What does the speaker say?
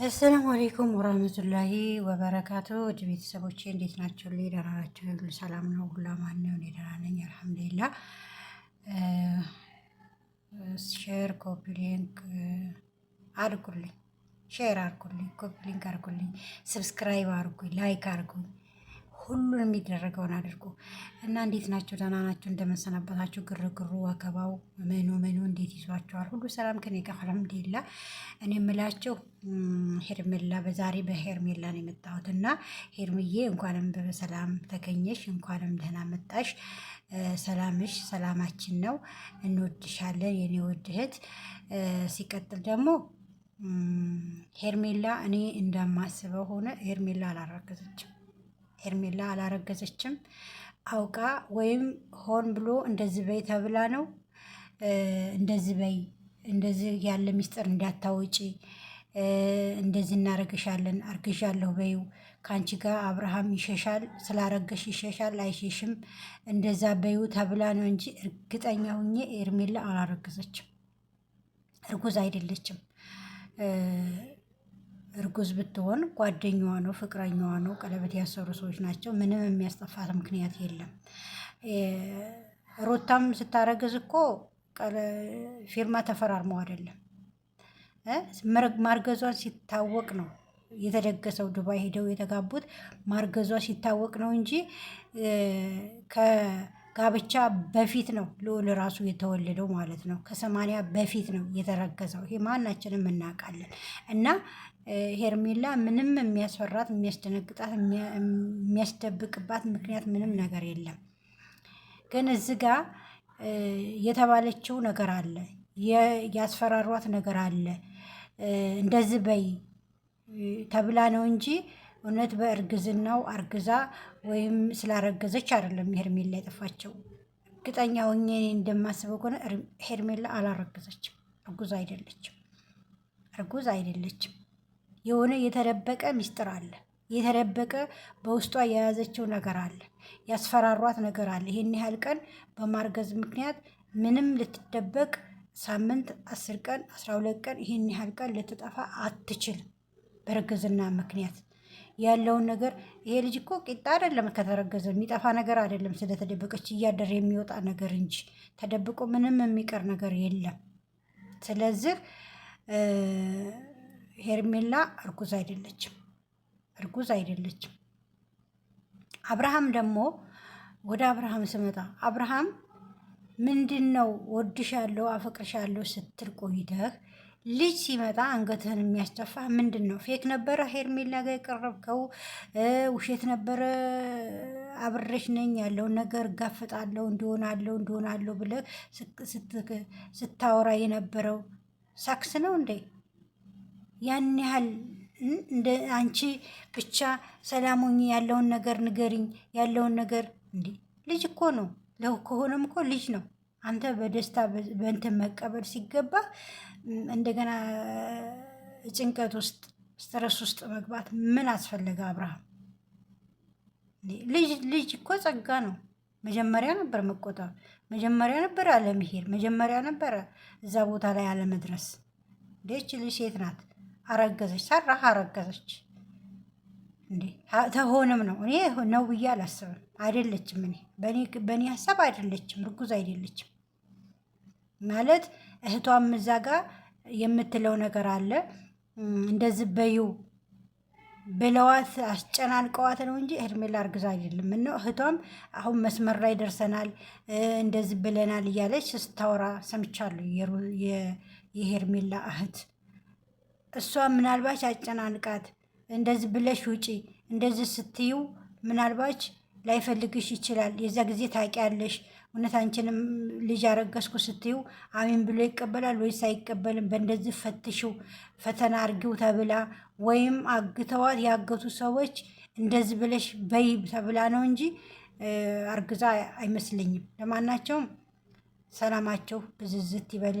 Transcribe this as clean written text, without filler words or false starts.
አሰላሙ አለይኩም ወራህመቱላሂ ወበረካቱ። ውድ ቤተሰቦቼ እንዴት ናቸው? ደህና ናቸው? ሁሉ ሰላም ነው? ሁሉ አማን ነው? እኔ ደህና ነኝ አልሐምዱሊላህ። ሼር ኮፒ ሊንክ አድርጉልኝ፣ ሼር አድርጉልኝ፣ ኮፒ ሊንክ አድርጉልኝ፣ ሰብስክራይብ አድርጉኝ፣ ላይክ አድርጉኝ። ሁሉን የሚደረገውን አድርጉ እና እንዴት ናቸው? ደህና ናቸው? እንደመሰናበታችሁ ግርግሩ፣ ወከባው፣ መኑ እንዴት ይዟቸዋል? ሁሉ ሰላም ከኔ ጋር አልሐምዱሊላህ። እኔ የምላችሁ ሄርሜላ በዛሬ በሄርሜላ ነው የመጣሁት እና ሄርምዬ እንኳንም በሰላም ተገኘሽ፣ እንኳንም ደህና መጣሽ። ሰላምሽ ሰላማችን ነው። እንወድሻለን የኔ ውድ እህት። ሲቀጥል ደግሞ ሄርሜላ እኔ እንደማስበው ሆነ ሄርሜላ አላረገዘችም። ሄርሜላ አላረገዘችም። አውቃ ወይም ሆን ብሎ እንደዚህ በይ ተብላ ነው። እንደዚህ በይ፣ እንደዚህ ያለ ሚስጥር እንዳታወጪ፣ እንደዚህ እናረግሻለን፣ አርግዣለሁ በዩ፣ ከአንቺ ጋር አብርሃም ይሸሻል፣ ስላረገሽ ይሸሻል፣ አይሸሽም፣ እንደዛ በዩ ተብላ ነው እንጂ እርግጠኛ ሁኜ ሄርሜላ አላረገዘችም። እርጉዝ አይደለችም። እርጉዝ ብትሆን ጓደኛዋ ነው፣ ፍቅረኛዋ ነው፣ ቀለበት ያሰሩ ሰዎች ናቸው። ምንም የሚያስጠፋት ምክንያት የለም። ሩታም ስታረግዝ እኮ ፊርማ ተፈራርመው አይደለም፣ ማርገዟን ሲታወቅ ነው የተደገሰው። ዱባይ ሄደው የተጋቡት ማርገዟ ሲታወቅ ነው እንጂ ከጋብቻ በፊት ነው ልዑል ራሱ የተወለደው ማለት ነው። ከ80 በፊት ነው የተረገዘው። ይሄ ማናችንም እናውቃለን። እና ሄርሜላ ምንም የሚያስፈራት፣ የሚያስደነግጣት፣ የሚያስደብቅባት ምክንያት ምንም ነገር የለም። ግን እዚህ ጋ የተባለችው ነገር አለ፣ ያስፈራሯት ነገር አለ። እንደዚህ በይ ተብላ ነው እንጂ እውነት በእርግዝናው አርግዛ ወይም ስላረገዘች አይደለም ሄርሜላ የጠፋቸው። እርግጠኛ ሆኜ እንደማስበው ከሆነ ሄርሜላ አላረገዘችም። እርጉዝ አይደለችም። እርጉዝ አይደለችም። የሆነ የተደበቀ ሚስጥር አለ። የተደበቀ በውስጧ የያዘችው ነገር አለ። ያስፈራሯት ነገር አለ። ይሄን ያህል ቀን በማርገዝ ምክንያት ምንም ልትደበቅ ሳምንት፣ 10 ቀን፣ 12 ቀን ይሄን ያህል ቀን ልትጠፋ አትችልም። በእርግዝና ምክንያት ያለውን ነገር ይሄ ልጅ እኮ ቂጣ አይደለም። ከተረገዘ የሚጠፋ ነገር አይደለም። ስለተደበቀች እያደረ የሚወጣ ነገር እንጂ ተደብቆ ምንም የሚቀር ነገር የለም። ስለዚህ ሄርሜላ እርጉዝ አይደለችም። እርጉዝ አይደለችም። አብርሃም ደግሞ ወደ አብርሃም ስመጣ አብርሃም ምንድን ነው ወድሻለሁ፣ አፈቅርሻለሁ ስትል ቆይተህ ልጅ ሲመጣ አንገትህን የሚያስጨፋ ምንድን ነው? ፌክ ነበረ ሄርሜላ ጋር የቀረብከው? ውሸት ነበረ? አብሬሽ ነኝ ያለውን ነገር ጋፍጣለሁ እንዲሆናለሁ ብለህ ስታወራ የነበረው ሳክስ ነው እንዴ? ያን ያህል እንደ አንቺ ብቻ ሰላሙኝ ያለውን ነገር ንገሪኝ፣ ያለውን ነገር እንዴ! ልጅ እኮ ነው። ከሆነም እኮ ልጅ ነው። አንተ በደስታ በእንትን መቀበል ሲገባ እንደገና ጭንቀት ውስጥ ስትረስ ውስጥ መግባት ምን አስፈለገ? አብርሃም ልጅ እኮ ጸጋ ነው። መጀመሪያ ነበር መቆጠብ፣ መጀመሪያ ነበር አለመሄድ፣ መጀመሪያ ነበረ እዛ ቦታ ላይ አለመድረስ። እንዴች ልጅ ሴት ናት። አረገዘች፣ ሰራህ፣ አረገዘች እንዴ? ተሆንም ነው። እኔ ነው ብዬ አላስብም። አይደለችም። በእኔ ሀሳብ አይደለችም። እርጉዝ አይደለችም ማለት እህቷም እዛ ጋር የምትለው ነገር አለ። እንደዚህ በዩ ብለዋት አስጨናንቀዋት ነው እንጂ ሄርሜላ እርግዛ አይደለም። እና እህቷም አሁን መስመር ላይ ደርሰናል፣ እንደዚህ ብለናል እያለች ስታወራ ሰምቻለሁ። የሄርሜላ እህት እሷ ምናልባች አጨናንቃት እንደዚህ ብለሽ ውጪ እንደዚህ ስትዩ ምናልባች ላይፈልግሽ ይችላል። የዛ ጊዜ ታውቂያለሽ። እውነት አንቺንም ልጅ አረገዝኩ ስትዩ አሚን ብሎ ይቀበላል ወይስ አይቀበልም? በእንደዚህ ፈትሽው፣ ፈተና አርጊው ተብላ ወይም አግተዋት ያገቱ ሰዎች እንደዚህ ብለሽ በይ ተብላ ነው እንጂ አርግዛ አይመስለኝም። ለማናቸውም ሰላማቸው ብዝዝት ይበል።